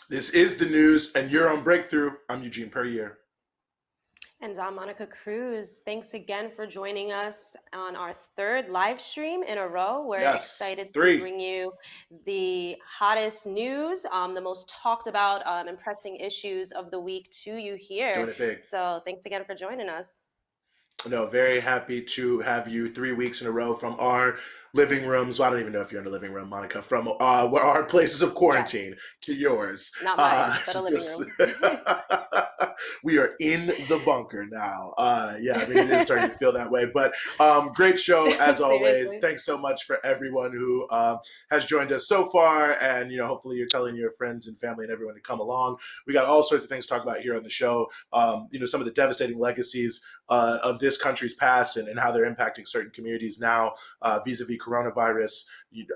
This is the news, and you're on Breakthrough. I'm Eugene Perrier. And I'm Monica Cruz. Thanks again for joining us on our third live stream in a row. We're Yes, excited to three. bring you the hottest news, the most talked about and pressing issues of the week to you here. Doing it big. So thanks again for joining us. No, very happy to have you 3 weeks in a row from our living rooms. Well, I don't even know if you're in the living room, Monica, from our places of Yes, quarantine to yours. not mine, but a living This, room. we are in the bunker now. Yeah, I mean, it is starting to feel that way. But great show, as always. Seriously. Thanks so much for everyone who has joined us so far. And, hopefully you're telling your friends and family and everyone to come along. We got all sorts of things to talk about here on the show. Some of the devastating legacies of this country's past and how they're impacting certain communities now vis-a-vis coronavirus.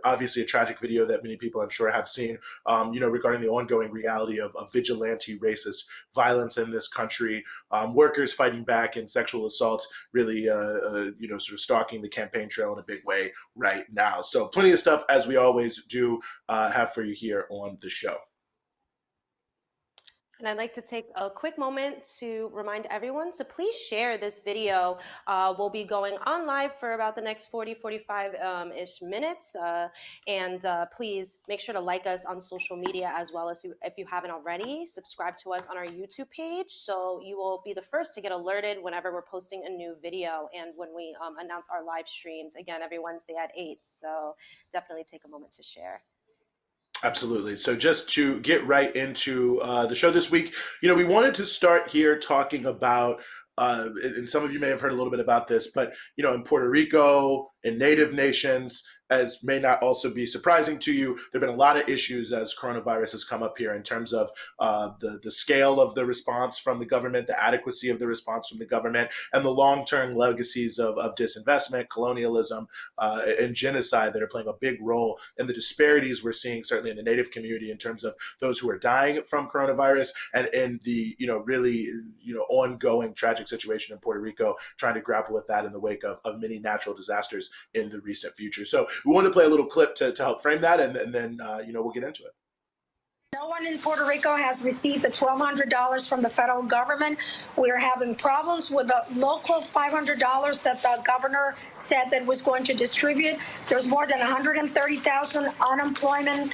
Obviously, a tragic video that many people, I'm sure, have seen, regarding the ongoing reality of vigilante racist violence in this country, workers fighting back and sexual assault really, sort of stalking the campaign trail in a big way right now. So plenty of stuff, as we always do, have for you here on the show. And I'd like to take a quick moment to remind everyone to please share this video. We'll be going on live for about the next 45-ish minutes. And please make sure to like us on social media as well as if you haven't already. Subscribe to us on our YouTube page so you will be the first to get alerted whenever we're posting a new video and when we announce our live streams, again, every Wednesday at 8. So definitely take a moment to share. Absolutely. So just to get right into the show this week, we wanted to start here talking about, and some of you may have heard a little bit about this, but, in Puerto Rico, in native nations, as may not also be surprising to you, there have been a lot of issues as coronavirus has come up here in terms of the scale of the response from the government, the adequacy of the response from the government, and the long-term legacies of disinvestment, colonialism, and genocide that are playing a big role in the disparities we're seeing, certainly in the native community, in terms of those who are dying from coronavirus, and in the really ongoing tragic situation in Puerto Rico, trying to grapple with that in the wake of many natural disasters in the recent future. So we wanted to play a little clip to help frame that, and then we'll get into it. No one in Puerto Rico has received the $1,200 from the federal government. We are having problems with the local $500 that the governor said that was going to distribute. There's more than 130,000 unemployment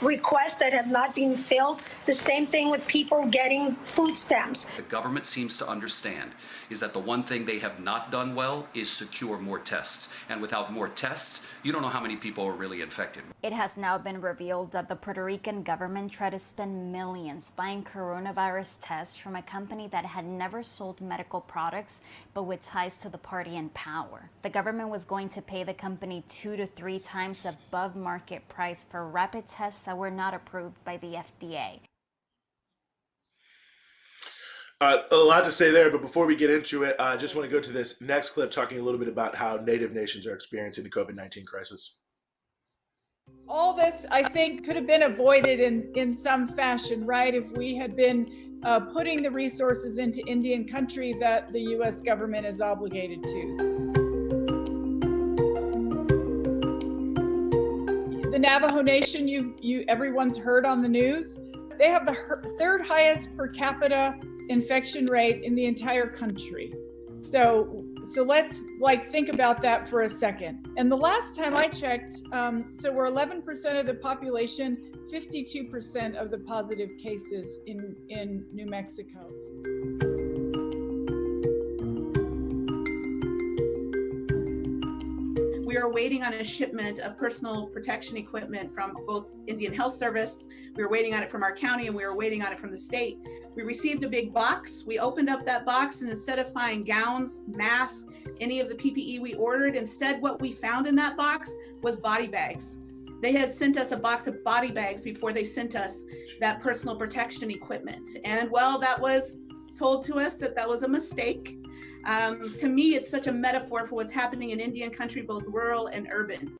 requests that have not been filled. The same thing with people getting food stamps. The government seems to understand is that the one thing they have not done well is secure more tests. And without more tests, you don't know how many people are really infected. It has now been revealed that the Puerto Rican government tried to spend millions buying coronavirus tests from a company that had never sold medical products, but with ties to the party in power. The government was going to pay the company 2 to 3 times above market price for rapid tests that were not approved by the FDA. A lot to say there, but before we get into it, I just want to go to this next clip talking a little bit about how native nations are experiencing the COVID-19 crisis. All this, I think, could have been avoided in some fashion, right? If we had been putting the resources into Indian country that the U.S. government is obligated to. The Navajo Nation, everyone's heard on the news. They have the third highest per capita infection rate in the entire country. So let's think about that for a second. And the last time I checked, so we're 11% of the population, 52% of the positive cases in New Mexico. We are waiting on a shipment of personal protection equipment from both Indian Health Service. We were waiting on it from our county, and we were waiting on it from the state. We received a big box. We opened up that box, and instead of finding gowns, masks, any of the PPE we ordered, instead what we found in that box was body bags. They had sent us a box of body bags before they sent us that personal protection equipment. And well, that was told to us that was a mistake. To me, it's such a metaphor for what's happening in Indian country, both rural and urban.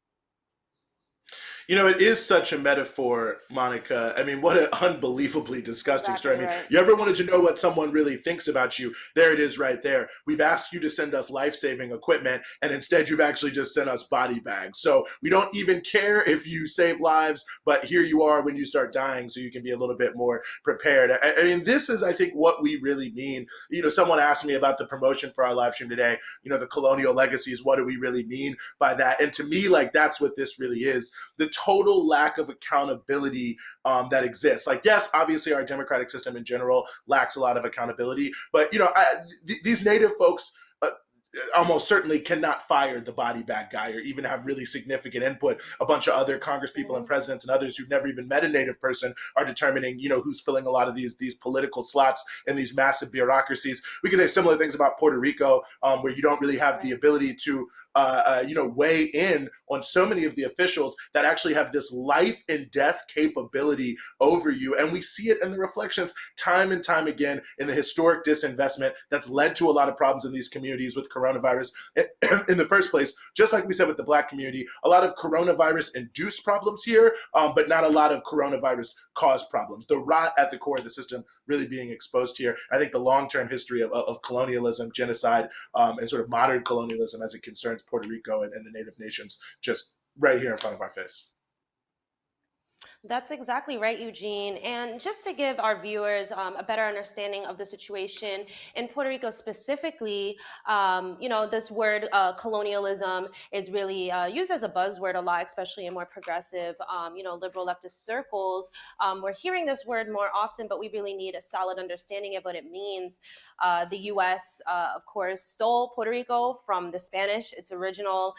You know, it is such a metaphor, Monica. I mean, what an unbelievably disgusting story. I Exactly mean, right. you ever wanted to know what someone really thinks about you? There it is right there. We've asked you to send us life-saving equipment, and instead you've actually just sent us body bags. So we don't even care if you save lives, but here you are when you start dying, so you can be a little bit more prepared. I mean, this is, I think, what we really mean. You know, someone asked me about the promotion for our live stream today, you know, the colonial legacies. What do we really mean by that? And to me, like, that's what this really is, the total lack of accountability that exists. Like, yes, obviously our democratic system in general lacks a lot of accountability, but you know, these native folks almost certainly cannot fire the body bag guy or even have really significant input. A bunch of other Congress people and presidents and others who've never even met a native person are determining, you know, who's filling a lot of these political slots in these massive bureaucracies. We could say similar things about Puerto Rico, where you don't really have the ability to you know, weigh in on so many of the officials that actually have this life and death capability over you. And we see it in the reflections time and time again in the historic disinvestment that's led to a lot of problems in these communities with coronavirus in the first place. Just like we said with the Black community, a lot of coronavirus induced problems here, but not a lot of coronavirus caused problems. The rot at the core of the system really being exposed here. I think the long-term history of colonialism, genocide, and sort of modern colonialism as it concerns Puerto Rico and the native nations just right here in front of our face. That's exactly right, Eugene. And just to give our viewers a better understanding of the situation in Puerto Rico specifically, you know, this word colonialism is really used as a buzzword a lot, especially in more progressive, you know, liberal leftist circles. We're hearing this word more often, but we really need a solid understanding of what it means. The U.S., of course, stole Puerto Rico from the Spanish, its original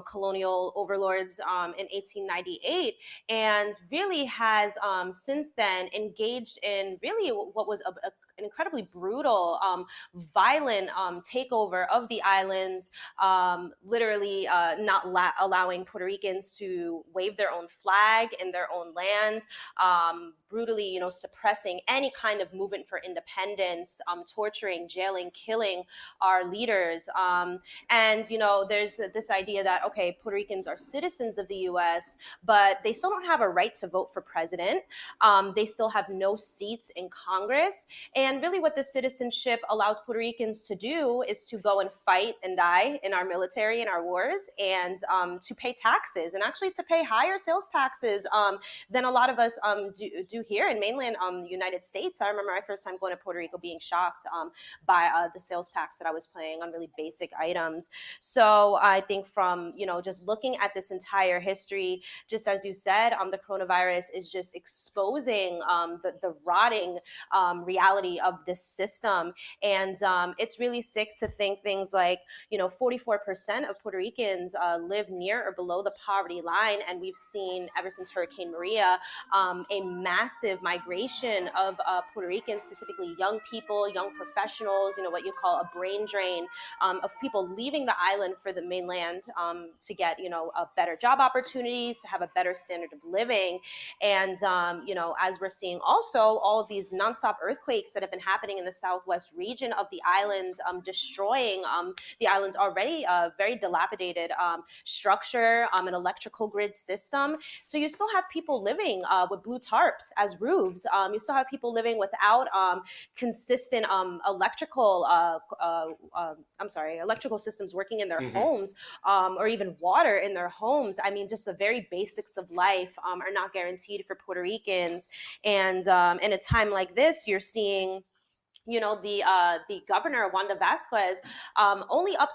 colonial overlords in 1898. And really has since then engaged in really what was an incredibly brutal, violent takeover of the islands, literally not allowing Puerto Ricans to wave their own flag in their own land, brutally, you know, suppressing any kind of movement for independence, torturing, jailing, killing our leaders. And, you know, there's this idea that, okay, Puerto Ricans are citizens of the U.S., but they still don't have a right to vote for president. They still have no seats in Congress. And really what this citizenship allows Puerto Ricans to do is to go and fight and die in our military, in our wars, and to pay taxes, and actually to pay higher sales taxes than a lot of us do here in mainland United States. I remember my first time going to Puerto Rico being shocked by the sales tax that I was paying on really basic items. So I think from, you know, just looking at this entire history, just as you said, the coronavirus is just exposing the rotting reality of this system. And it's really sick to think things like, you know, 44% of Puerto Ricans live near or below the poverty line. And we've seen ever since Hurricane Maria, a massive migration of Puerto Ricans, specifically young people, young professionals, you know, what you call a brain drain of people leaving the island for the mainland to get, you know, better job opportunities, to have a better standard of living. And, you know, as we're seeing also all of these nonstop earthquakes that have been happening in the southwest region of the island, destroying the island's already very dilapidated structure, an electrical grid system. So you still have people living with blue tarps as roofs. You still have people living without consistent electrical systems working in their homes, or even water in their homes. I mean, just the very basics of life are not guaranteed for Puerto Ricans. And in a time like this, you're seeing, you know, the governor Wanda Vasquez, only up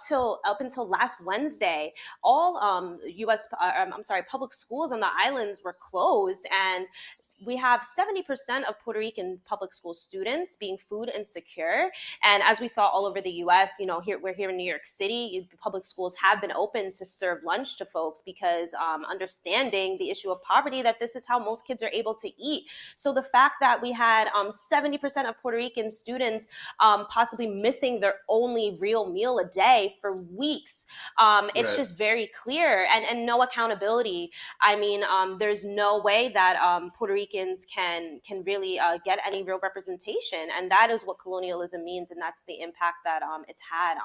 until last Wednesday, all public schools on the islands were closed, and we have 70% of Puerto Rican public school students being food insecure. And as we saw all over the US, you know, we're here in New York City, public schools have been open to serve lunch to folks because understanding the issue of poverty, that this is how most kids are able to eat. So the fact that we had 70% of Puerto Rican students possibly missing their only real meal a day for weeks, it's just very clear, and no accountability. I mean, there's no way that Puerto Ricans Ricans can really get any real representation. And that is what colonialism means, and that's the impact that it's had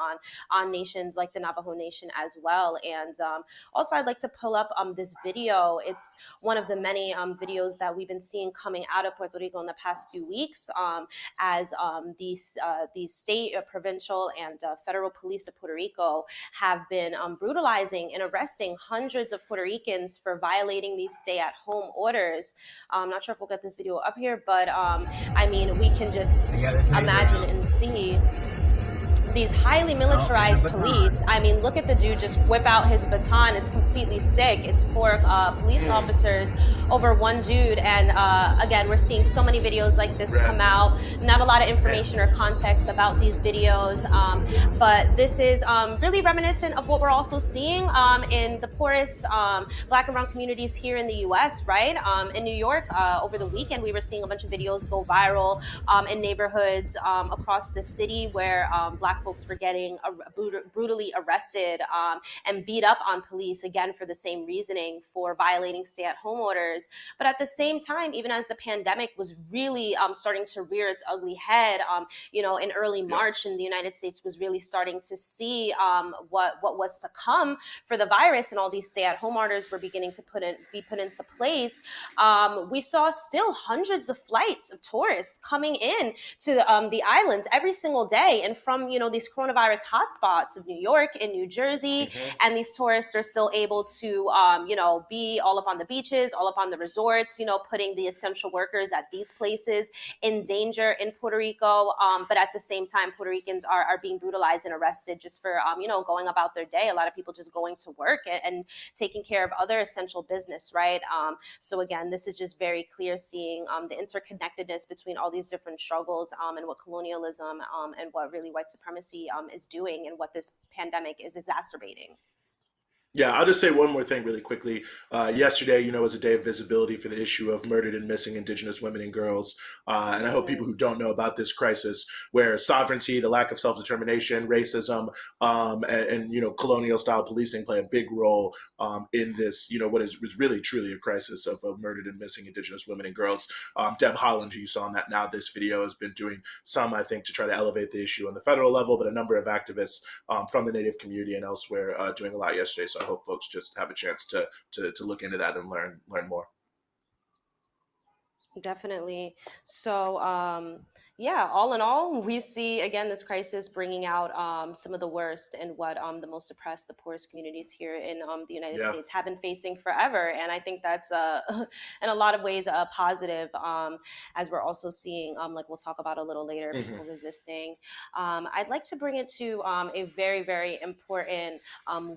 on nations like the Navajo Nation as well. And also, I'd like to pull up this video. It's one of the many videos that we've been seeing coming out of Puerto Rico in the past few weeks, as these state, provincial, and federal police of Puerto Rico have been brutalizing and arresting hundreds of Puerto Ricans for violating these stay-at-home orders. I'm not sure if we'll get this video up here, but I mean, we can just imagine and see these highly militarized police. I mean, look at the dude just whip out his baton. It's completely sick. It's 4 police officers over one dude. And again, we're seeing so many videos like this come out. Not a lot of information or context about these videos. But this is really reminiscent of what we're also seeing in the poorest Black and brown communities here in the US, right? In New York, over the weekend, we were seeing a bunch of videos go viral in neighborhoods across the city where Black folks were getting brutally arrested and beat up on police, again, for the same reasoning, for violating stay-at-home orders. But at the same time, even as the pandemic was really starting to rear its ugly head, in early March, in the United States was really starting to see what was to come for the virus, and all these stay-at-home orders were beginning to be put into place. We saw still hundreds of flights of tourists coming in to the islands every single day, and from these coronavirus hotspots of New York and New Jersey, and these tourists are still able to be all up on the beaches, all up on the resorts, putting the essential workers at these places in danger in Puerto Rico. But at the same time, Puerto Ricans are being brutalized and arrested just for going about their day. A lot of people just going to work and taking care of other essential business, right? So again, this is just very clear, seeing the interconnectedness between all these different struggles and what colonialism and what really white supremacy is doing, and what this pandemic is exacerbating. Yeah, I'll just say one more thing really quickly. Yesterday, was a day of visibility for the issue of murdered and missing Indigenous women and girls. And I hope people who don't know about this crisis, where sovereignty, the lack of self-determination, racism, and colonial style policing play a big role in this, what is really truly a crisis of murdered and missing Indigenous women and girls. Deb Holland, who you saw in that Now This video, has been doing some, I think, to try to elevate the issue on the federal level, but a number of activists from the Native community and elsewhere doing a lot yesterday. So I hope folks just have a chance to look into that and learn more. Definitely. So, yeah, all in all, we see again this crisis bringing out some of the worst and what the most oppressed, the poorest communities here in the United Yeah. States have been facing forever. And I think that's in a lot of ways a positive, as we're also seeing, like we'll talk about a little later, people resisting. I'd like to bring it to a very, very important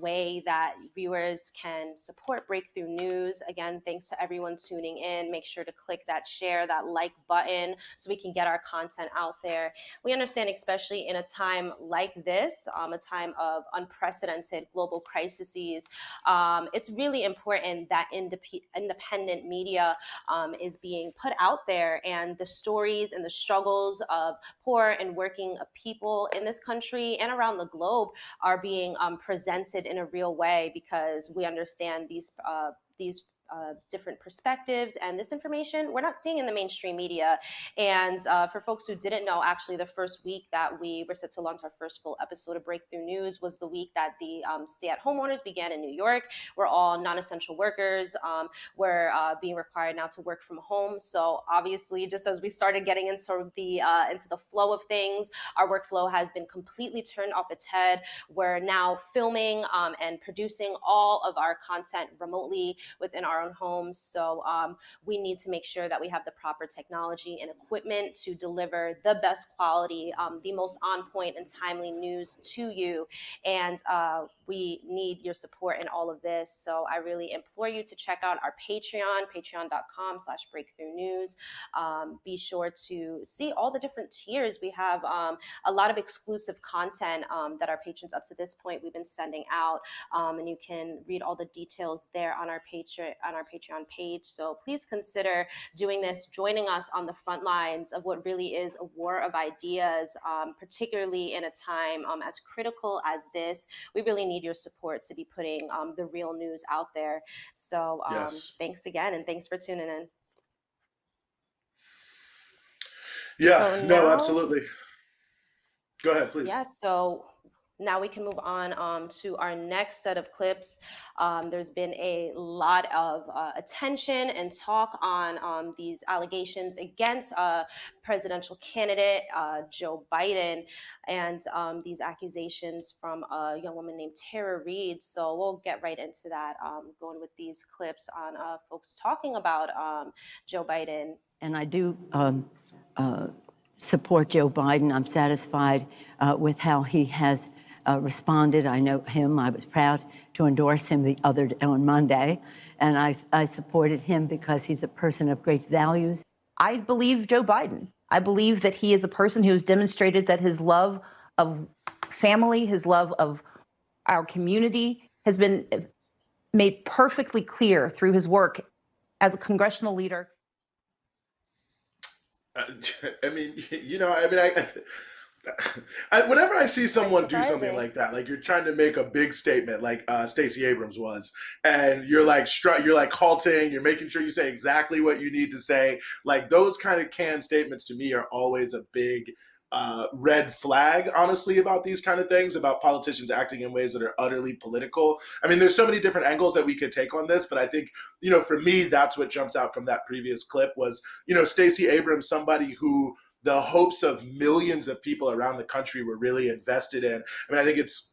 way that viewers can support Breakthrough News. Again, thanks to everyone tuning in. Make sure to click that share, that like button, so we can get our content out there. We understand, especially in a time like this, a time of unprecedented global crises, it's really important that independent media is being put out there, and the stories and the struggles of poor and working people in this country and around the globe are being presented in a real way, because we understand these different perspectives, and this information we're not seeing in the mainstream media. And for folks who didn't know, actually the first week that we were set to launch our first full episode of Breakthrough News was the week that the stay-at-home orders began in New York, where all non-essential workers were being required now to work from home. So obviously, just as we started getting into the flow of things, our workflow has been completely turned off its head. We're now filming and producing all of our content remotely within our own homes. So we need to make sure that we have the proper technology and equipment to deliver the best quality, the most on point and timely news to you. And we need your support in all of this. So I really implore you to check out our Patreon, patreon.com/breakthrough news. Be sure to see all the different tiers. We have a lot of exclusive content that our patrons up to this point we've been sending out. And you can read all the details there on our Patreon page. So please consider doing this, joining us on the front lines of what really is a war of ideas, particularly in a time as critical as this. We really need your support to be putting the real news out there. So Yes. thanks again, and thanks for tuning in. Yeah, So no, now, absolutely. Go ahead, please. yeah, so now we can move on to our next set of clips. There's been a lot of attention and talk on these allegations against presidential candidate Joe Biden, and these accusations from a young woman named Tara Reid. So we'll get right into that, going with these clips on folks talking about Joe Biden. And I do support Joe Biden. I'm satisfied with how he has responded. I know him. I was proud to endorse him on Monday, and I supported him because he's a person of great values. I believe Joe Biden. I believe that he is a person who has demonstrated that his love of family, his love of our community has been made perfectly clear through his work as a congressional leader. I mean, whenever I see someone do something Surprising. like that, like you're trying to make a big statement, like Stacey Abrams was, and you're like halting, you're making sure you say exactly what you need to say. Like those kind of canned statements to me are always a big red flag, honestly, about these kind of things, about politicians acting in ways that are utterly political. I mean, there's so many different angles that we could take on this, but I think, for me, that's what jumps out from that previous clip was, Stacey Abrams, somebody who the hopes of millions of people around the country were really invested in. I mean, I think it's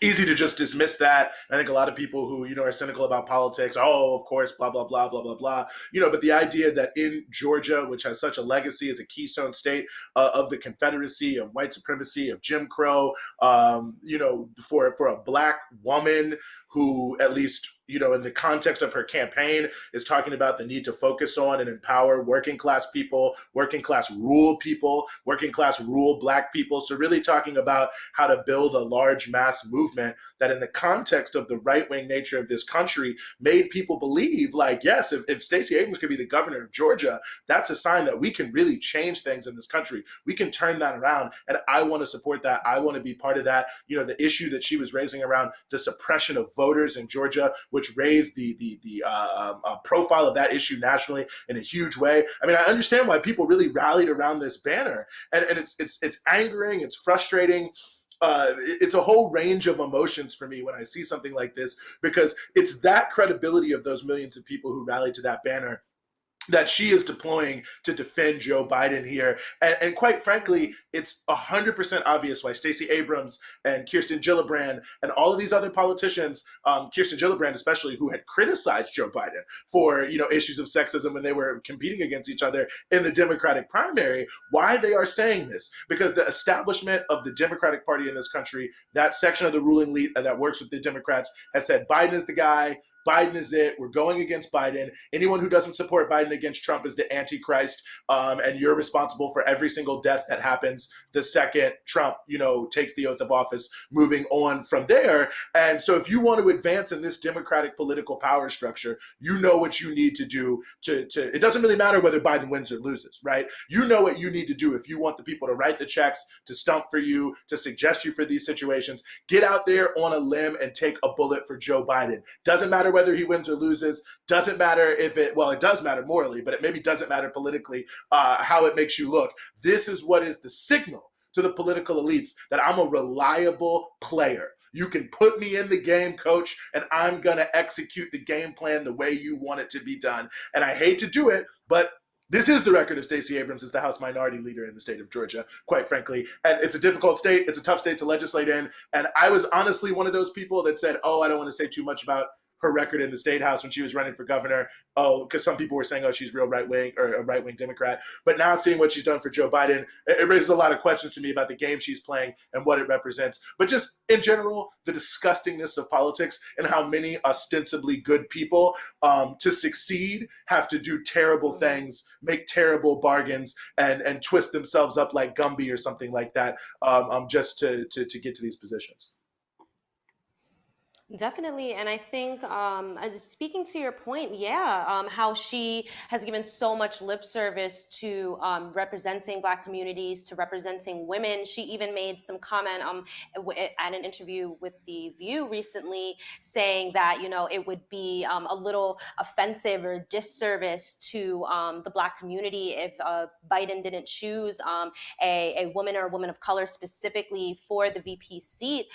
easy to just dismiss that. I think a lot of people who, are cynical about politics, oh, of course, blah, blah, blah, blah, blah, blah. But the idea that in Georgia, which has such a legacy as a keystone state of the Confederacy, of white supremacy, of Jim Crow, for a Black woman who, at least, in the context of her campaign, is talking about the need to focus on and empower working class people, working class rural people, working class rural Black people. So really talking about how to build a large mass movement that, in the context of the right-wing nature of this country, made people believe, like, yes, if Stacey Abrams could be the governor of Georgia, that's a sign that we can really change things in this country. We can turn that around. And I want to support that. I want to be part of that. The issue that she was raising around the suppression of voters in Georgia, which raised the profile of that issue nationally in a huge way. I mean, I understand why people really rallied around this banner, and it's angering, it's frustrating. It's a whole range of emotions for me when I see something like this, because it's that credibility of those millions of people who rallied to that banner that she is deploying to defend Joe Biden here. And quite frankly, it's 100% obvious why Stacey Abrams and Kirsten Gillibrand and all of these other politicians, Kirsten Gillibrand especially, who had criticized Joe Biden for, issues of sexism when they were competing against each other in the Democratic primary, why they are saying this. Because the establishment of the Democratic Party in this country, that section of the ruling elite that works with the Democrats, has said Biden is the guy, Biden is it. We're going against Biden. Anyone who doesn't support Biden against Trump is the Antichrist, and you're responsible for every single death that happens the second Trump, takes the oath of office, moving on from there. And so if you want to advance in this Democratic political power structure, you know what you need to do to it doesn't really matter whether Biden wins or loses, right? You know what you need to do if you want the people to write the checks, to stump for you, to suggest you for these situations. Get out there on a limb and take a bullet for Joe Biden. Doesn't matter whether he wins or loses. Doesn't matter if it does matter morally, but it maybe doesn't matter politically, how it makes you look. This is what is the signal to the political elites that I'm a reliable player. You can put me in the game, coach, and I'm going to execute the game plan the way you want it to be done. And I hate to do it, but this is the record of Stacey Abrams as the House Minority Leader in the state of Georgia, quite frankly. And it's a difficult state. It's a tough state to legislate in. And I was honestly one of those people that said, oh, I don't want to say too much about her record in the state house when she was running for governor. Oh, because some people were saying, oh, she's real right-wing or a right-wing Democrat. But now seeing what she's done for Joe Biden, it raises a lot of questions to me about the game she's playing and what it represents. But just in general, the disgustingness of politics and how many ostensibly good people to succeed have to do terrible things, make terrible bargains, and twist themselves up like Gumby or something like that, just to get to these positions. Definitely. And I think, speaking to your point, yeah, how she has given so much lip service to representing Black communities, to representing women. She even made some comment at an interview with The View recently saying that, it would be a little offensive or disservice to the Black community if Biden didn't choose a woman or a woman of color specifically for the VP seat,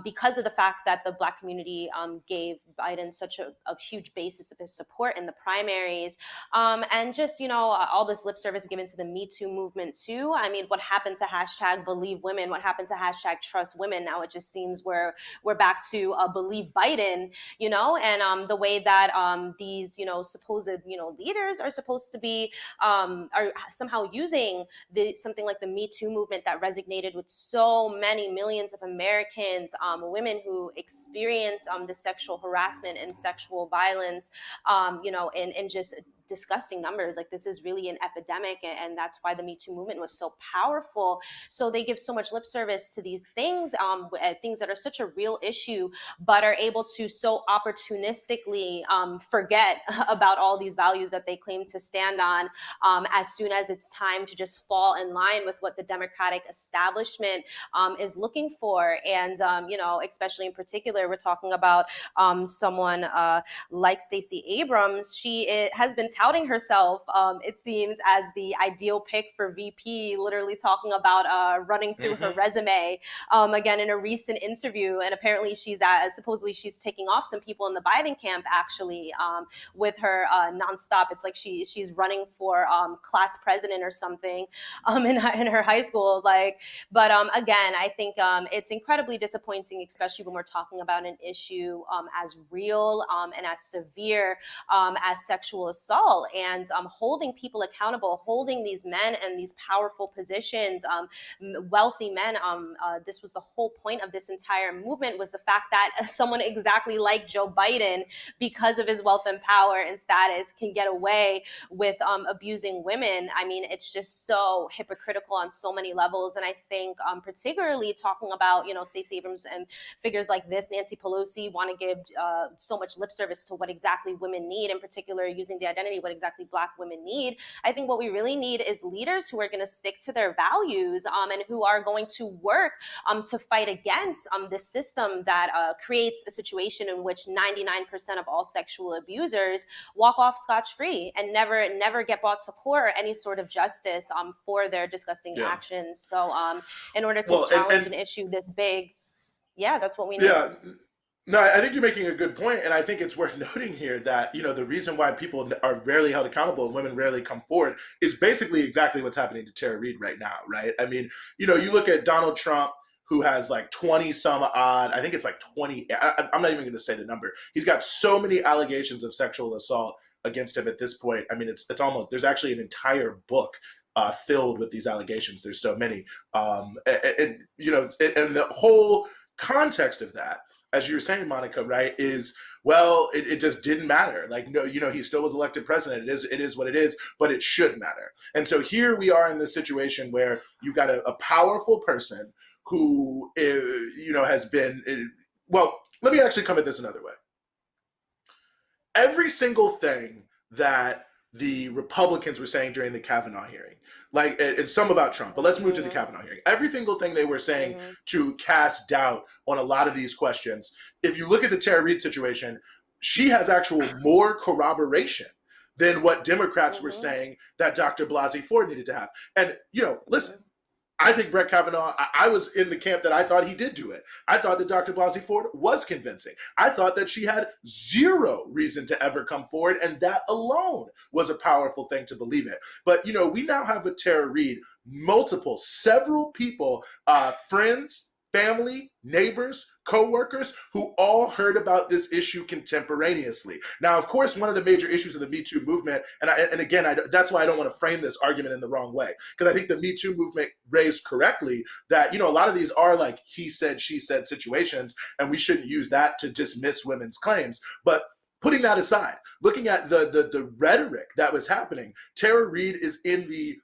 because of the fact that the Black community gave Biden such a huge basis of his support in the primaries. And just, all this lip service given to the Me Too movement too. I mean, what happened to hashtag believe women? What happened to hashtag trust women? Now it just seems we're back to believe Biden, and the way that these, supposed, leaders are supposed to be, are somehow using something like the Me Too movement that resonated with so many millions of Americans, women who experience the sexual harassment and sexual violence, in just disgusting numbers. Like, this is really an epidemic, and that's why the Me Too movement was so powerful. So they give so much lip service to these things, things that are such a real issue, but are able to so opportunistically forget about all these values that they claim to stand on, as soon as it's time to just fall in line with what the Democratic establishment is looking for. And, especially in particular, we're talking about someone like Stacey Abrams. She has been touting herself, it seems, as the ideal pick for VP, literally talking about running through her resume again in a recent interview. And apparently supposedly she's taking off some people in the Biden camp, actually, with her nonstop. It's like she's running for class president or something in her high school. But again, I think it's incredibly disappointing, especially when we're talking about an issue as real and as severe as sexual assault, and holding people accountable, holding these men in these powerful positions, wealthy men. This was the whole point of this entire movement, was the fact that someone exactly like Joe Biden, because of his wealth and power and status, can get away with abusing women. I mean, it's just so hypocritical on so many levels. And I think particularly talking about, Stacey Abrams and figures like this, Nancy Pelosi, want to give so much lip service to what exactly women need, in particular using the identity, what exactly Black women need. I think what we really need is leaders who are going to stick to their values, and who are going to work to fight against this system that creates a situation in which 99% of all sexual abusers walk off scotch-free and never get brought to court or any sort of justice for their disgusting actions. So in order to challenge an issue this big, that's what we need. Yeah. No, I think you're making a good point, and I think it's worth noting here that, the reason why people are rarely held accountable and women rarely come forward is basically exactly what's happening to Tara Reade right now, right? I mean, you look at Donald Trump, who has like 20 some odd, I think it's like 20, I'm not even going to say the number. He's got so many allegations of sexual assault against him at this point. I mean, it's almost, there's actually an entire book filled with these allegations. There's so many. And the whole context of that, as you're saying, Monica, right, is, well, it just didn't matter. Like, no, he still was elected president. It is what it is, but it should matter. And so here we are in this situation where you've got a powerful person who, has been, well, let me actually come at this another way. Every single thing that the Republicans were saying during the Kavanaugh hearing, like, it's some about Trump, but let's move to the Kavanaugh hearing. Every single thing they were saying to cast doubt on a lot of these questions, if you look at the Tara Reade situation, she has actual more corroboration than what Democrats were saying that Dr. Blasey Ford needed to have. And, listen, I think Brett Kavanaugh, I was in the camp that I thought he did do it. I thought that Dr. Blasey Ford was convincing. I thought that she had zero reason to ever come forward, and that alone was a powerful thing to believe it. But, we now have with Tara Reade, several people, friends, family, neighbors, co-workers, who all heard about this issue contemporaneously. Now, of course, one of the major issues of the Me Too movement, and again, that's why I don't want to frame this argument in the wrong way, because I think the Me Too movement raised correctly that, a lot of these are like he said, she said situations, and we shouldn't use that to dismiss women's claims. But putting that aside, looking at the rhetoric that was happening, Tara Reade is in the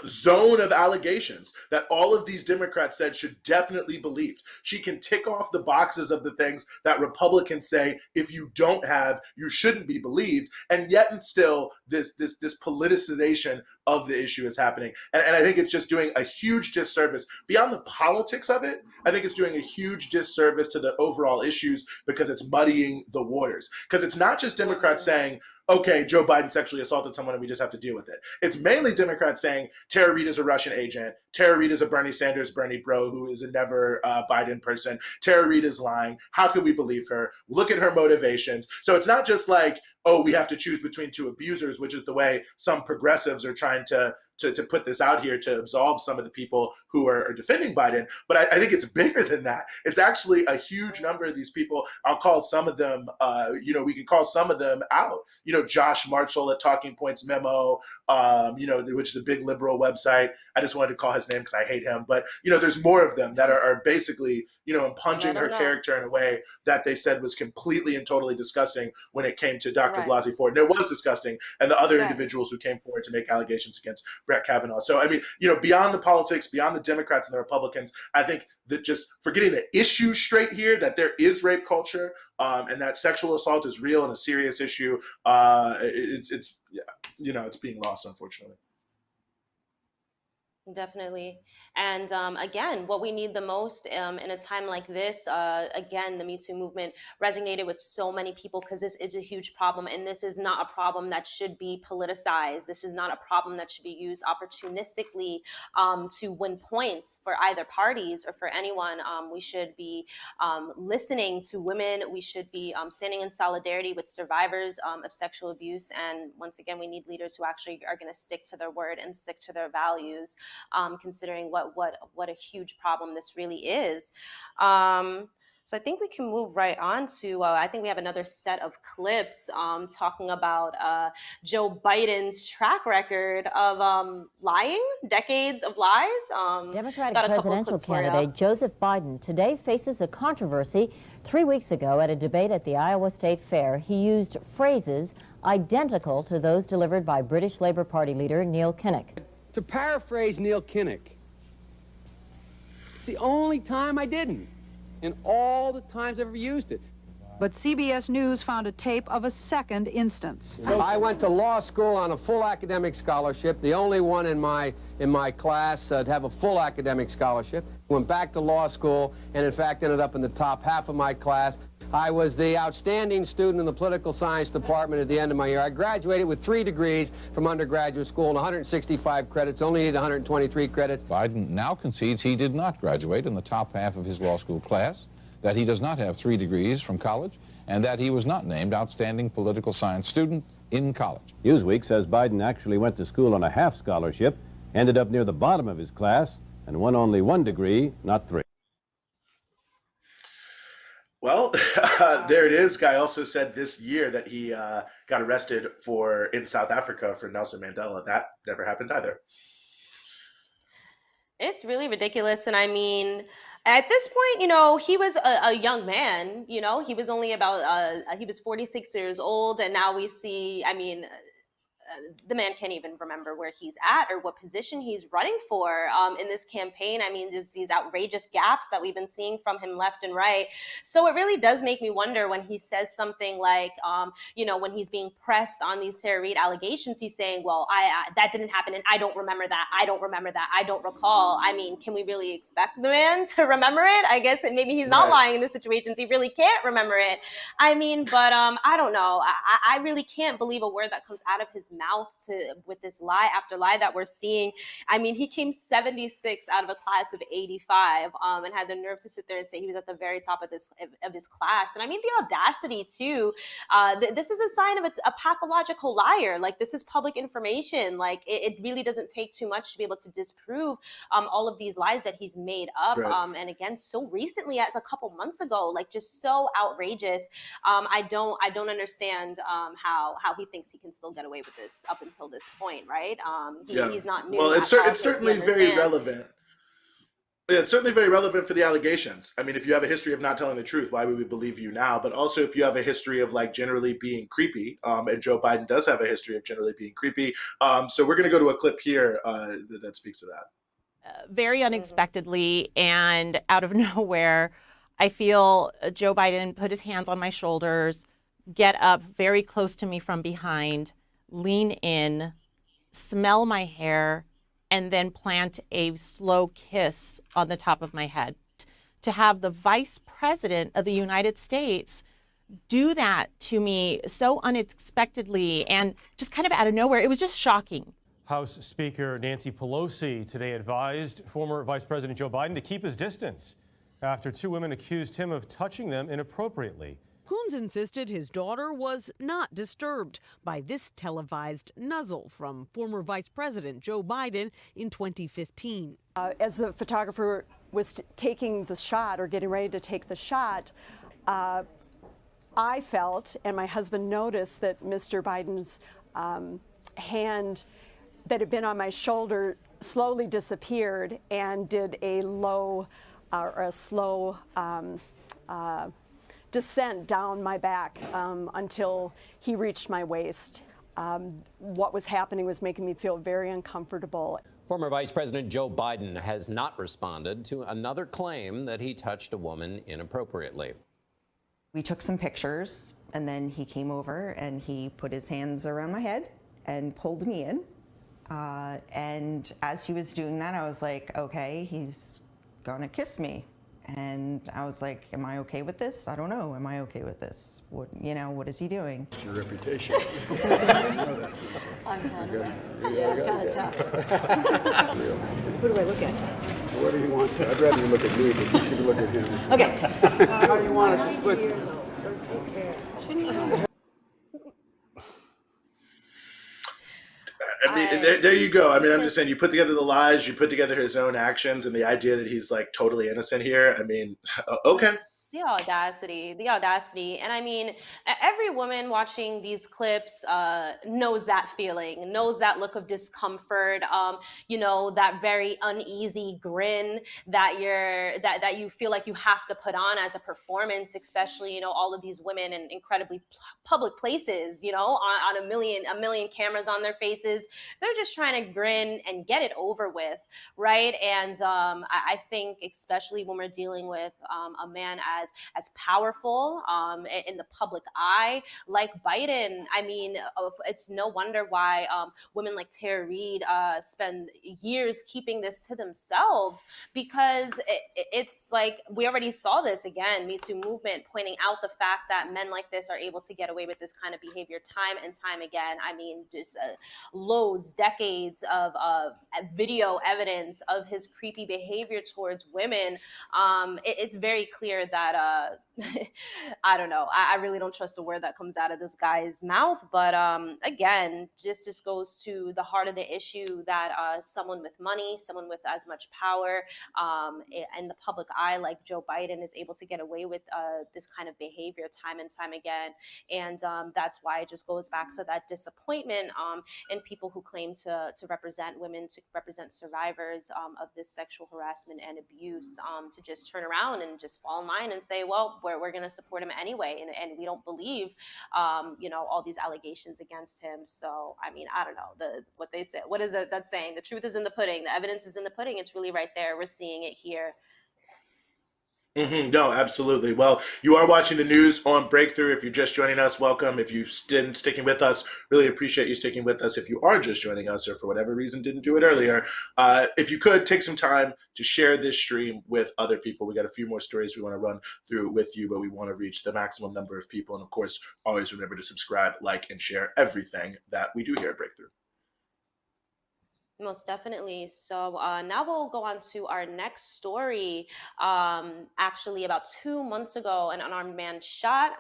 zone of allegations that all of these Democrats said should definitely be believed. She can tick off the boxes of the things that Republicans say if you don't have, you shouldn't be believed, and yet and still this politicization of the issue is happening. And I think it's just doing a huge disservice beyond the politics of it. I think it's doing a huge disservice to the overall issues because it's muddying the waters. Because it's not just Democrats saying, okay, Joe Biden sexually assaulted someone and we just have to deal with it. It's mainly Democrats saying Tara Reid is a Russian agent. Tara Reid is a Bernie Sanders, Bernie bro who is a never Biden person. Tara Reid is lying. How could we believe her? Look at her motivations. So it's not just like, oh, we have to choose between two abusers, which is the way some progressives are trying to put this out here to absolve some of the people who are defending Biden. But I think it's bigger than that. It's actually a huge number of these people. I'll call some of them, we can call some of them out. Josh Marshall at Talking Points Memo, which is a big liberal website. I just wanted to call his name because I hate him. But, there's more of them that are basically, impunging her character in a way that they said was completely and totally disgusting when it came to Dr. Blasey Ford. And it was disgusting. And the other individuals who came forward to make allegations against Brett Kavanaugh. So, I mean, beyond the politics, beyond the Democrats and the Republicans, I think that just for getting the issue straight here, that there is rape culture and that sexual assault is real and a serious issue, it's being lost, unfortunately. Definitely. And again, what we need the most in a time like this, again, the Me Too movement resonated with so many people because this is a huge problem. And this is not a problem that should be politicized. This is not a problem that should be used opportunistically to win points for either parties or for anyone. We should be listening to women. We should be standing in solidarity with survivors of sexual abuse. And once again, we need leaders who actually are going to stick to their word and stick to their values. Considering what a huge problem this really is. So I think we can move right on to, I think we have another set of clips talking about Joe Biden's track record of lying, decades of lies. Democratic presidential candidate Joseph Biden today faces a controversy. 3 weeks ago at a debate at the Iowa State Fair, he used phrases identical to those delivered by British Labour Party leader Neil Kinnock. To paraphrase Neil Kinnock, it's the only time I didn't, and all the times I've ever used it. But CBS News found a tape of a second instance. I went to law school on a full academic scholarship, the only one in my class to have a full academic scholarship. Went back to law school, and in fact ended up in the top half of my class. I was the outstanding student in the political science department at the end of my year. I graduated with 3 degrees from undergraduate school and 165 credits, only needed 123 credits. Biden now concedes he did not graduate in the top half of his law school class, that he does not have 3 degrees from college, and that he was not named outstanding political science student in college. Newsweek says Biden actually went to school on a half scholarship, ended up near the bottom of his class, and won only 1 degree, not 3. Well, there it is. Guy also said this year that he got arrested in South Africa for Nelson Mandela. That never happened either. It's really ridiculous. And I mean, at this point, he was a young man, he was only about, he was 46 years old. And now we see, the man can't even remember where he's at or what position he's running for in this campaign. I mean, just these outrageous gaffes that we've been seeing from him left and right. So it really does make me wonder when he says something like, when he's being pressed on these Tara Reid allegations, he's saying, well, that didn't happen and I don't remember that. I don't remember that. I don't recall. I mean, can we really expect the man to remember it? I guess maybe he's not lying in this situations. He really can't remember it. I mean, but I don't know. I really can't believe a word that comes out of his mouth with this lie after lie that we're seeing. I mean, he came 76 out of a class of 85 and had the nerve to sit there and say he was at the very top of his class. And I mean, the audacity too. This is a sign of a pathological liar. Like, this is public information. Like, it really doesn't take too much to be able to disprove all of these lies that he's made up. Right. And again, so recently as a couple months ago, like, just so outrageous. I don't understand how he thinks he can still get away with this up until this point, right? He's not new. Well, it's certainly very relevant. Yeah, it's certainly very relevant for the allegations. I mean, if you have a history of not telling the truth, why would we believe you now? But also, if you have a history of like generally being creepy, and Joe Biden does have a history of generally being creepy. So we're going to go to a clip here that speaks to that. Very unexpectedly and out of nowhere, I feel Joe Biden put his hands on my shoulders, get up very close to me from behind, lean in, smell my hair, and then plant a slow kiss on the top of my head. To have the Vice President of the United States do that to me so unexpectedly and just kind of out of nowhere, it was just shocking. House Speaker Nancy Pelosi today advised former Vice President Joe Biden to keep his distance after two women accused him of touching them inappropriately. Coons insisted his daughter was not disturbed by this televised nuzzle from former Vice President Joe Biden in 2015. As the photographer was taking the shot or getting ready to take the shot, I felt, and my husband noticed, that Mr. Biden's hand that had been on my shoulder slowly disappeared and did a low or a slow descent down my back until he reached my waist. What was happening was making me feel very uncomfortable. Former Vice President Joe Biden has not responded to another claim that he touched a woman inappropriately. We took some pictures, and then he came over and he put his hands around my head and pulled me in. And as he was doing that, I was like, okay, he's gonna kiss me. And I was like, am I okay with this? I don't know. Am I okay with this? What, you know, what is he doing? It's your reputation. I'm kind of tough. Who do I look at? What do you want to? I'd rather you look at me, but you should look at him. Okay. How do you want us to split? I mean, there you go. I mean, I'm just saying, you put together the lies, you put together his own actions, and the idea that he's like totally innocent here. I mean, okay. The audacity. And I mean, every woman watching these clips knows that feeling, knows that look of discomfort, you know, that very uneasy grin that that you feel like you have to put on as a performance, especially, you know, all of these women in incredibly public places, you know, on a million cameras on their faces. They're just trying to grin and get it over with, right? And I think, especially when we're dealing with a man as powerful in the public eye like Biden. I mean, it's no wonder why women like Tara Reid spend years keeping this to themselves, because it's like, we already saw this again, Me Too movement pointing out the fact that men like this are able to get away with this kind of behavior time and time again. I mean, just decades of video evidence of his creepy behavior towards women. It's very clear that I don't know. I really don't trust a word that comes out of this guy's mouth. But again, just goes to the heart of the issue that someone with money, someone with as much power in the public eye like Joe Biden is able to get away with this kind of behavior time and time again. And that's why it just goes back to that disappointment in people who claim to represent women, to represent survivors of this sexual harassment and abuse, to just turn around and just fall in line and say, well, we're going to support him anyway, and we don't believe you know, all these allegations against him. So I mean, I don't know, what they say, what is it that's saying, the truth is in the pudding, the evidence is in the pudding. It's really right there. We're seeing it here. No, absolutely. Well, you are watching the news on Breakthrough. If you're just joining us, welcome. If you've been sticking with us, really appreciate you sticking with us. If you are just joining us, or for whatever reason didn't do it earlier, if you could take some time to share this stream with other people. We got a few more stories we want to run through with you, but we want to reach the maximum number of people. And of course, always remember to subscribe, like, and share everything that we do here at Breakthrough. Most definitely. So now we'll go on to our next story. Actually, about 2 months ago, an unarmed man shot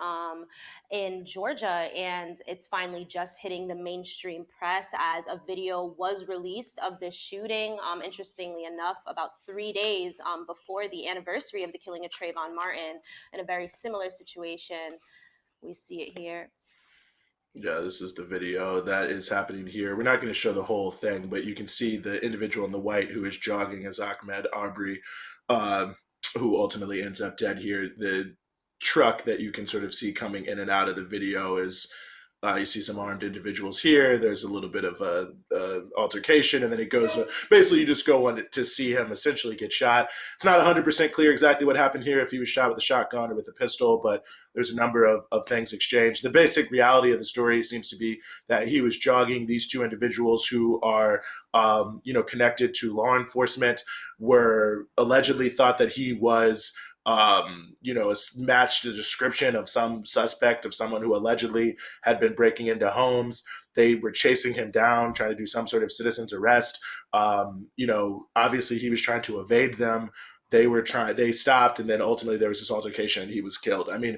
in Georgia, and it's finally just hitting the mainstream press as a video was released of this shooting. Interestingly enough, about 3 days before the anniversary of the killing of Trayvon Martin, in a very similar situation. We see it here. Yeah, this is the video that is happening here. We're not going to show the whole thing, but you can see the individual in the white who is jogging as Ahmed Arbery, um, who ultimately ends up dead here. The truck that you can sort of see coming in and out of the video is you see some armed individuals here. There's a little bit of a altercation, and then it goes. Basically, you just go on to see him essentially get shot. It's not 100% clear exactly what happened here, if he was shot with a shotgun or with a pistol, but there's a number of things exchanged. The basic reality of the story seems to be that he was jogging. These two individuals who are, connected to law enforcement were allegedly thought that he was matched the description of some suspect, of someone who allegedly had been breaking into homes. They were chasing him down, trying to do some sort of citizen's arrest. Obviously he was trying to evade them. They stopped, and then ultimately there was this altercation and he was killed. I mean,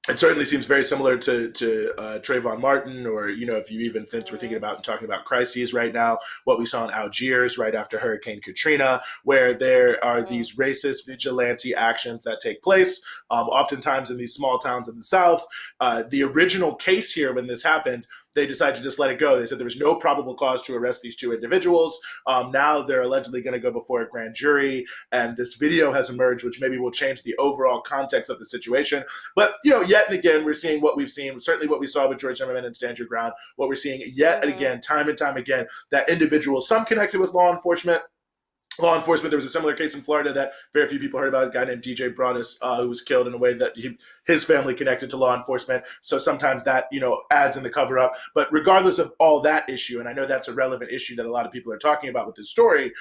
it certainly seems very similar to Trayvon Martin, or if you even think we're thinking about and talking about crises right now, what we saw in Algiers right after Hurricane Katrina, where there are these racist vigilante actions that take place, oftentimes in these small towns in the South. The original case here, when this happened, they decided to just let it go. They said there was no probable cause to arrest these two individuals. Now they're allegedly going to go before a grand jury, and this video has emerged, which maybe will change the overall context of the situation. But yet and again, we're seeing what we've seen, certainly what we saw with George Zimmerman and Stand Your Ground. What we're seeing yet and again, time and time again, that individuals, some connected with law enforcement. There was a similar case in Florida that very few people heard about, a guy named DJ Broadus, who was killed in a way that his family connected to law enforcement. So sometimes that, adds in the cover up. But regardless of all that issue, and I know that's a relevant issue that a lot of people are talking about with this story,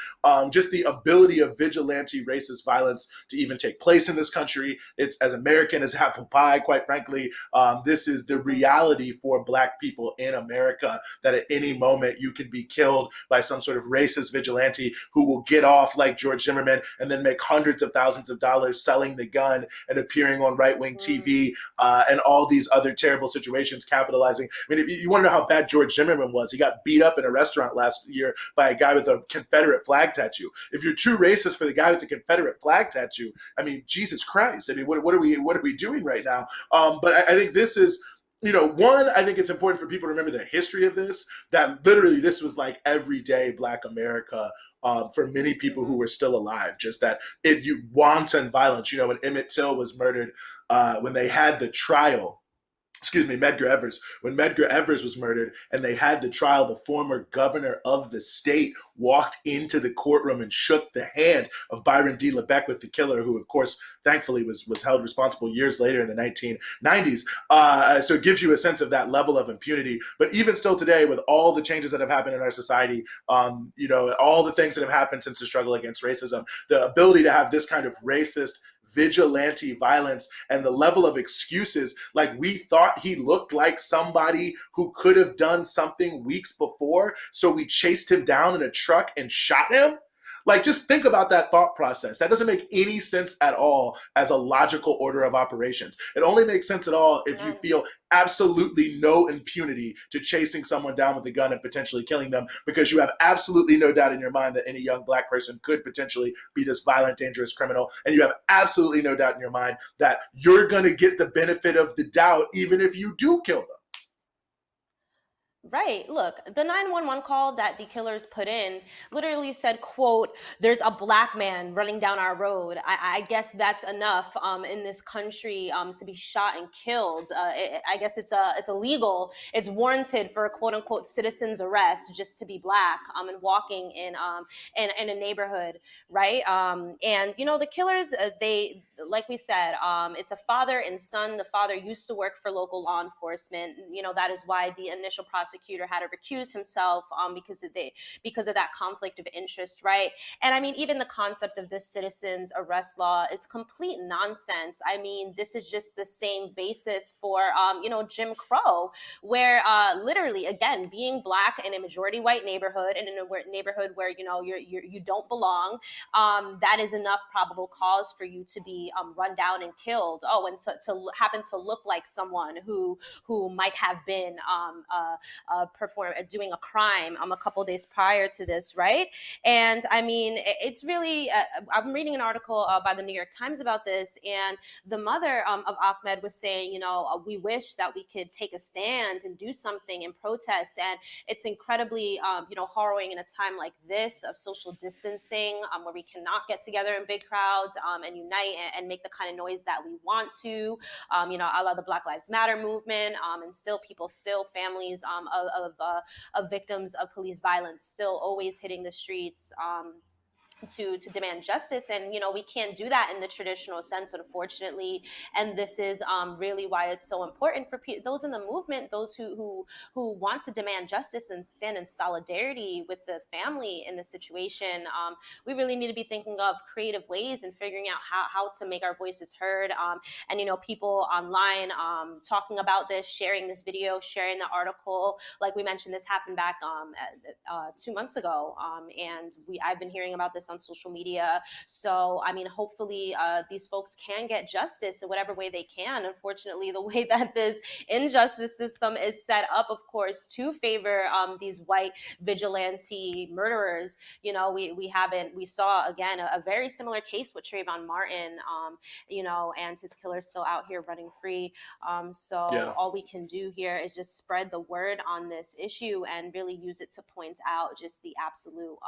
just the ability of vigilante racist violence to even take place in this country. It's as American as apple pie, quite frankly. This is the reality for Black people in America, that at any moment you can be killed by some sort of racist vigilante who will get off like George Zimmerman and then make hundreds of thousands of dollars selling the gun and appearing on right-wing TV, and all these other terrible situations, capitalizing. I mean, if you want to know how bad George Zimmerman was, he got beat up in a restaurant last year by a guy with a Confederate flag tattoo. If you're too racist for the guy with the Confederate flag tattoo, I mean, Jesus Christ. I mean, what are we doing right now? But I think this is, one, I think it's important for people to remember the history of this, that literally this was like everyday Black America, for many people who were still alive. Just that wanton violence. When Emmett Till was murdered, when they had the trial, Medgar Evers. When Medgar Evers was murdered and they had the trial, the former governor of the state walked into the courtroom and shook the hand of Byron D. LeBeckwith, the killer, who, of course, thankfully was held responsible years later in the 1990s. So it gives you a sense of that level of impunity. But even still today, with all the changes that have happened in our society, all the things that have happened since the struggle against racism, the ability to have this kind of racist vigilante violence and the level of excuses, like we thought he looked like somebody who could have done something weeks before, so we chased him down in a truck and shot him. Like, just think about that thought process. That doesn't make any sense at all as a logical order of operations. It only makes sense at all if you feel absolutely no impunity to chasing someone down with a gun and potentially killing them, because you have absolutely no doubt in your mind that any young Black person could potentially be this violent, dangerous criminal. And you have absolutely no doubt in your mind that you're going to get the benefit of the doubt even if you do kill them. Right. Look, the 911 call that the killers put in literally said, quote, "There's a Black man running down our road." I guess that's enough in this country to be shot and killed. I guess it's illegal. It's warranted for a quote unquote citizen's arrest just to be Black and walking in a neighborhood. Right. And the killers, they, like we said, it's a father and son. The father used to work for local law enforcement. That is why the initial prosecutor had to recuse himself because of that conflict of interest, right? And I mean, even the concept of this citizen's arrest law is complete nonsense. I mean, this is just the same basis for Jim Crow, where literally, again, being Black in a majority white neighborhood and in a neighborhood where you don't belong, that is enough probable cause for you to be run down and killed. Oh, and to happen to look like someone who might have been doing a crime a couple days prior to this, right? And I mean, it's really, I'm reading an article by the New York Times about this, and the mother of Ahmed was saying, you know, we wish that we could take a stand and do something and protest. And it's incredibly, you know, harrowing in a time like this of social distancing, where we cannot get together in big crowds and unite and make the kind of noise that we want to, you know, a la the Black Lives Matter movement, and still families of victims of police violence still always hitting the streets to demand justice. And you know, we can't do that in the traditional sense, unfortunately. And this is really why it's so important for those in the movement, those who want to demand justice and stand in solidarity with the family in the situation. We really need to be thinking of creative ways and figuring out how to make our voices heard. And you know, people online talking about this, sharing this video, sharing the article. Like we mentioned, this happened back 2 months ago, and I've been hearing about this on social media. So, I mean, hopefully these folks can get justice in whatever way they can. Unfortunately, the way that this injustice system is set up, of course, to favor these white vigilante murderers, you know, we saw again a very similar case with Trayvon Martin, you know, and his killer's still out here running free. All we can do here is just spread the word on this issue and really use it to point out just the absolute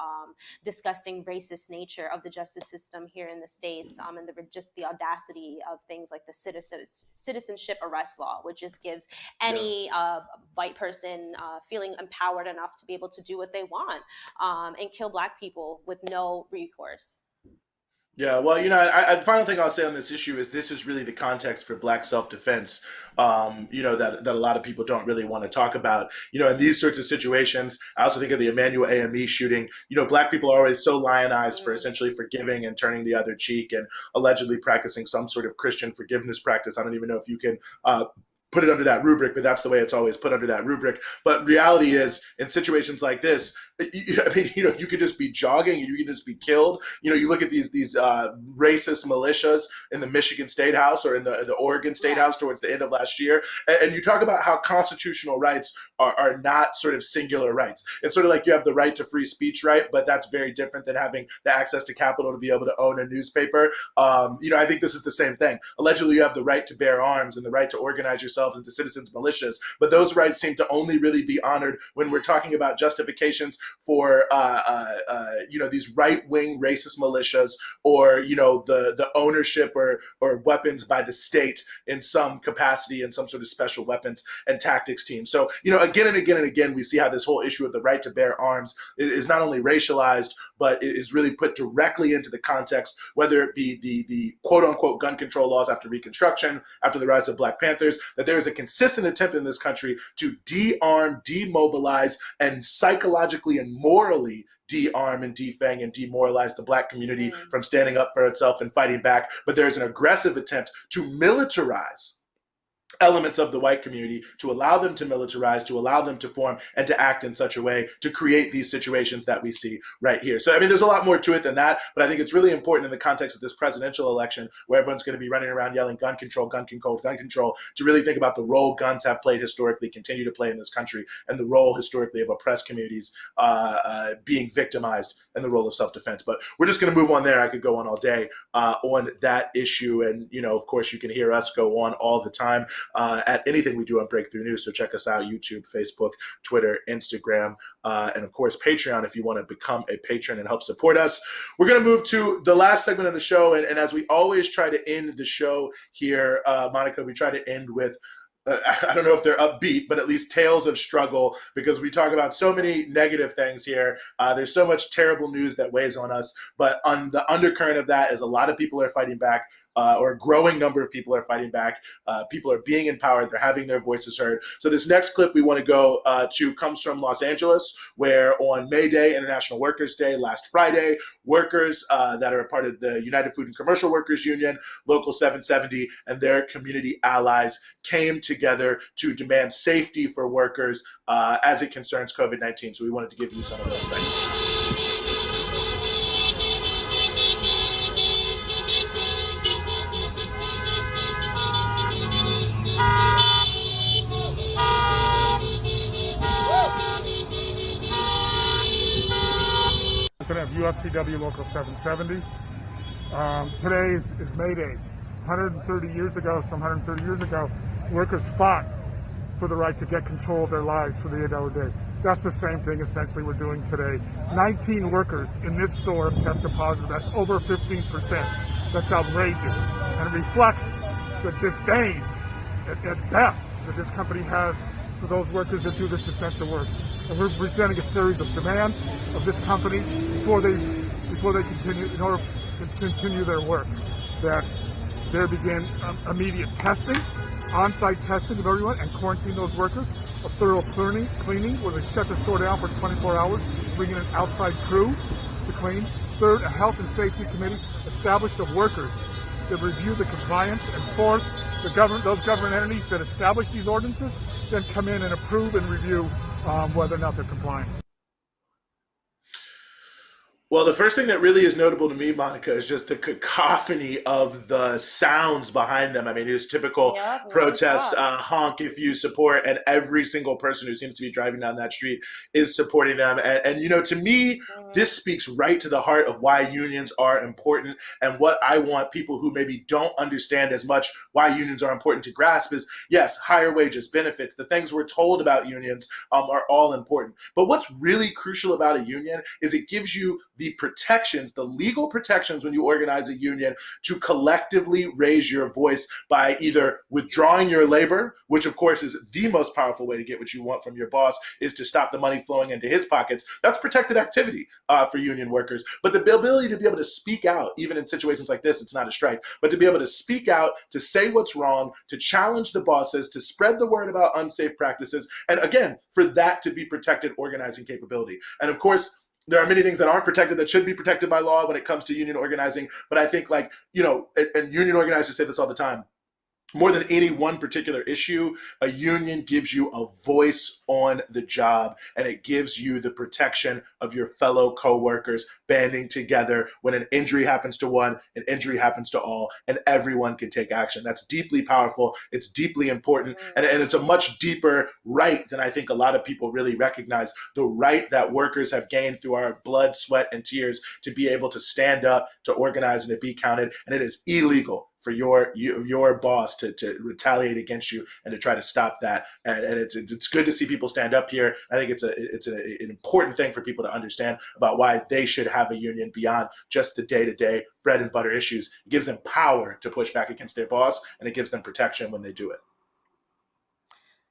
disgusting racist nature of the justice system here in the States, and just the audacity of things like the citizenship arrest law, which just gives any white person feeling empowered enough to be able to do what they want and kill Black people with no recourse. Yeah, well, you know, the final thing I'll say on this issue is this is really the context for Black self-defense, you know, that a lot of people don't really want to talk about. You know, in these sorts of situations, I also think of the Emmanuel AME shooting. You know, Black people are always so lionized for essentially forgiving and turning the other cheek and allegedly practicing some sort of Christian forgiveness practice. I don't even know if you can put it under that rubric, but that's the way it's always put, under that rubric. But reality is, in situations like this, I mean, you know, you could just be jogging, you could just be killed. You know, you look at these racist militias in the Michigan State House or in the Oregon State House towards the end of last year, and you talk about how constitutional rights are not sort of singular rights. It's sort of like you have the right to free speech, right? But that's very different than having the access to capital to be able to own a newspaper. You know, I think this is the same thing. Allegedly, you have the right to bear arms and the right to organize yourselves into citizens' militias, but those rights seem to only really be honored when we're talking about justifications for you know, these right-wing racist militias, or you know, the ownership or weapons by the state in some capacity, in some sort of special weapons and tactics team. So you know, again and again and again, we see how this whole issue of the right to bear arms is not only racialized, but it is really put directly into the context, whether it be the quote-unquote gun control laws after Reconstruction, after the rise of Black Panthers, that there is a consistent attempt in this country to de-arm, demobilize, and psychologically and morally de-arm and defang and demoralize the Black community from standing up for itself and fighting back. But there is an aggressive attempt to militarize elements of the white community, to allow them to militarize, to allow them to form and to act in such a way to create these situations that we see right here. So, I mean, there's a lot more to it than that, but I think it's really important in the context of this presidential election, where everyone's going to be running around yelling gun control, gun control, gun control, to really think about the role guns have played historically, continue to play in this country, and the role historically of oppressed communities being victimized, and the role of self-defense. But we're just going to move on there. I could go on all day on that issue. And, you know, of course, you can hear us go on all the time at anything we do on Breakthrough News. So check us out: YouTube, Facebook, Twitter, Instagram, and of course, Patreon if you want to become a patron and help support us. We're going to move to the last segment of the show. And as we always try to end the show here, Monica, we try to end with I don't know if they're upbeat, but at least tales of struggle, because we talk about so many negative things here. There's so much terrible news that weighs on us, but on the undercurrent of that is a lot of people are fighting back, or a growing number of people are fighting back. People are being empowered. They're having their voices heard. So this next clip we want to go to comes from Los Angeles, where on May Day, International Workers' Day, last Friday, workers that are a part of the United Food and Commercial Workers Union, Local 770, and their community allies came together to demand safety for workers as it concerns COVID-19. So we wanted to give you some of those segments. USCW Local 770. Today is May Day. 130 years ago, workers fought for the right to get control of their lives for the 8-hour day. That's the same thing essentially we're doing today. 19 workers in this store have tested positive. That's over 15%. That's outrageous. And it reflects the disdain at best that this company has for those workers that do this essential work. And we're presenting a series of demands of this company before they continue, in order to continue their work, that there begin immediate testing, on-site testing of everyone, and quarantine those workers, a thorough cleaning where they shut the store down for 24 hours, bring in an outside crew to clean. Third, a health and safety committee established of workers that review the compliance. And fourth, those government entities that establish these ordinances then come in and approve and review whether or not they're compliant. Well, the first thing that really is notable to me, Monica, is just the cacophony of the sounds behind them. I mean, it's typical protest, honk if you support, and every single person who seems to be driving down that street is supporting them. And you know, to me, this speaks right to the heart of why unions are important, and what I want people who maybe don't understand as much why unions are important to grasp is, yes, higher wages, benefits, the things we're told about unions are all important. But what's really crucial about a union is it gives you the protections, the legal protections when you organize a union to collectively raise your voice by either withdrawing your labor, which of course is the most powerful way to get what you want from your boss, is to stop the money flowing into his pockets. That's protected activity for union workers. But the ability to be able to speak out, even in situations like this, it's not a strike, but to be able to speak out, to say what's wrong, to challenge the bosses, to spread the word about unsafe practices, and again, for that to be protected organizing capability. And of course, there are many things that aren't protected that should be protected by law when it comes to union organizing. But I think, like, you know, and union organizers say this all the time, more than any one particular issue, a union gives you a voice on the job, and it gives you the protection of your fellow coworkers banding together when an injury happens to one, an injury happens to all, and everyone can take action. That's deeply powerful. It's deeply important, and it's a much deeper right than I think a lot of people really recognize. The right that workers have gained through our blood, sweat, and tears to be able to stand up, to organize, and to be counted, and it is illegal for your boss to retaliate against you and to try to stop that. And it's good to see people stand up here. I think it's an important thing for people to understand about why they should have a union beyond just the day-to-day bread and butter issues. It gives them power to push back against their boss, and it gives them protection when they do it.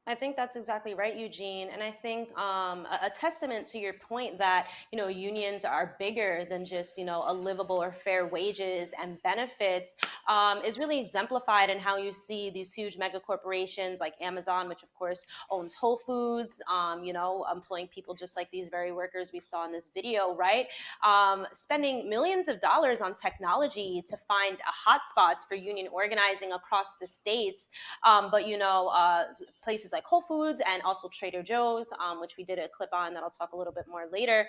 I think that's exactly right, Eugene. And I think a testament to your point that, you know, unions are bigger than just, you know, a livable or fair wages and benefits is really exemplified in how you see these huge mega corporations like Amazon, which of course owns Whole Foods, you know, employing people just like these very workers we saw in this video, right? Spending millions of dollars on technology to find hotspots for union organizing across the states. But, you know, places like Whole Foods and also Trader Joe's, which we did a clip on that I'll talk a little bit more later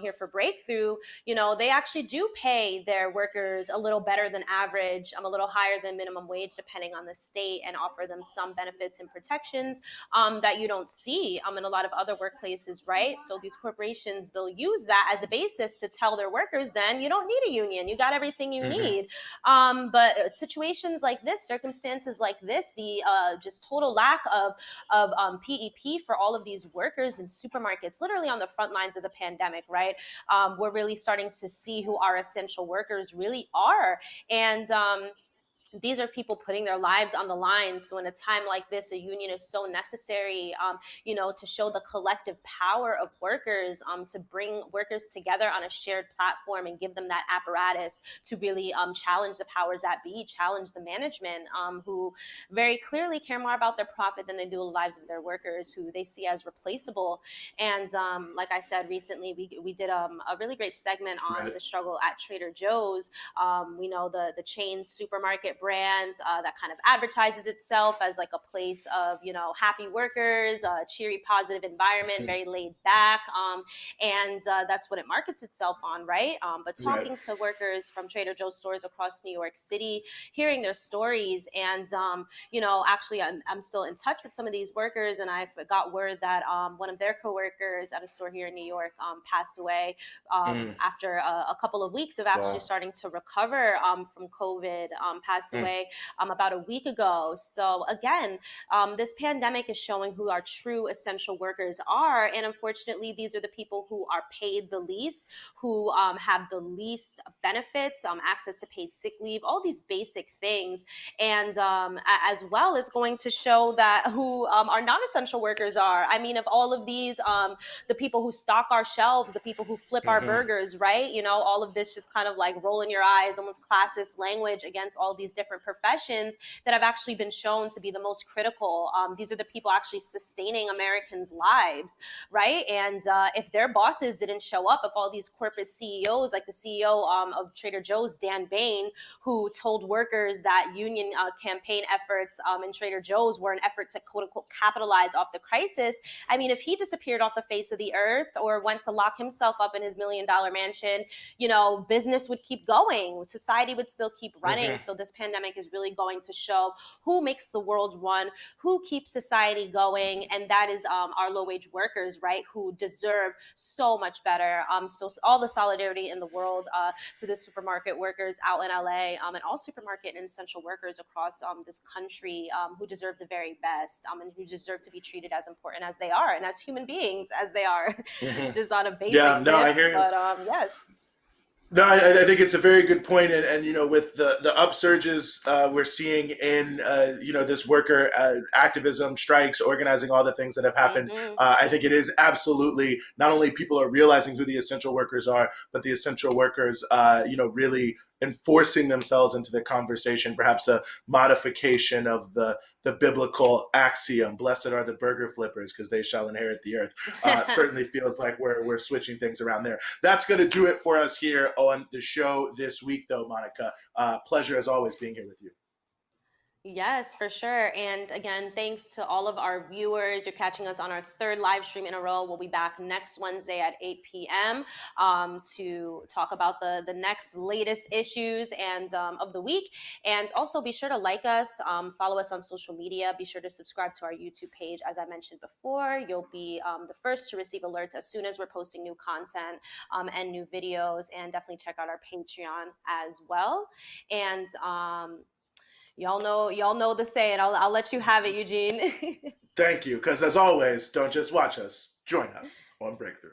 here for Breakthrough, you know, they actually do pay their workers a little better than average, a little higher than minimum wage, depending on the state, and offer them some benefits and protections that you don't see in a lot of other workplaces, right? So these corporations, they'll use that as a basis to tell their workers, then you don't need a union, you got everything you need. But situations like this, circumstances like this, the just total lack of PEP for all of these workers in supermarkets, literally on the front lines of the pandemic, right? We're really starting to see who our essential workers really are. And these are people putting their lives on the line. So in a time like this, a union is so necessary, you know, to show the collective power of workers, to bring workers together on a shared platform and give them that apparatus to really challenge the powers that be, challenge the management, who very clearly care more about their profit than they do the lives of their workers, who they see as replaceable. And like I said, recently, we did a really great segment on the struggle at Trader Joe's. We know the chain supermarket brand that kind of advertises itself as like a place of, you know, happy workers, cheery, positive environment, very laid back. And that's what it markets itself on, right? But talking to workers from Trader Joe's stores across New York City, hearing their stories, and you know, actually, I'm still in touch with some of these workers, and I got word that one of their coworkers at a store here in New York passed away after a couple of weeks of actually starting to recover from COVID. Passed away about a week ago. So again, this pandemic is showing who our true essential workers are, and unfortunately, these are the people who are paid the least, who have the least benefits, access to paid sick leave, all these basic things. And as well, it's going to show that who our non-essential workers are. I mean, of all of these, the people who stock our shelves, the people who flip our burgers, right? You know, all of this just kind of like rolling your eyes, almost classist language against all these different professions that have actually been shown to be the most critical. These are the people actually sustaining Americans' lives, right? And if their bosses didn't show up, if all these corporate CEOs, like the CEO of Trader Joe's, Dan Bain, who told workers that union campaign efforts in Trader Joe's were an effort to quote unquote capitalize off the crisis. I mean, if he disappeared off the face of the earth or went to lock himself up in his $1 million mansion, you know, business would keep going. Society would still keep running. So this pandemic is really going to show who makes the world run, who keeps society going. And that is our low wage workers, right? Who deserve so much better. So all the solidarity in the world to the supermarket workers out in LA and all supermarket and essential workers across this country who deserve the very best and who deserve to be treated as important as they are and as human beings as they are, just on a basic tip. I hear you. But yes. No, I think it's a very good point, and you know, with the upsurges we're seeing in you know, this worker activism, strikes, organizing, all the things that have happened, I think it is absolutely not only people are realizing who the essential workers are, but the essential workers, you know, really enforcing themselves into the conversation. Perhaps a modification of the biblical axiom, "Blessed are the burger flippers, because they shall inherit the earth." Certainly feels like we're switching things around there. That's going to do it for us here on the show this week, though, Monica. Pleasure as always being here with you. Yes, for sure. And again, thanks to all of our viewers. You're catching us on our third live stream in a row. We'll be back next Wednesday at 8 p.m. To talk about the next latest issues and of the week. And also be sure to like us, follow us on social media. Be sure to subscribe to our YouTube page. As I mentioned before, you'll be the first to receive alerts as soon as we're posting new content and new videos. And definitely check out our Patreon as well. And y'all know the saying. I'll let you have it, Eugene. Thank you, because as always, don't just watch us, join us on Breakthrough.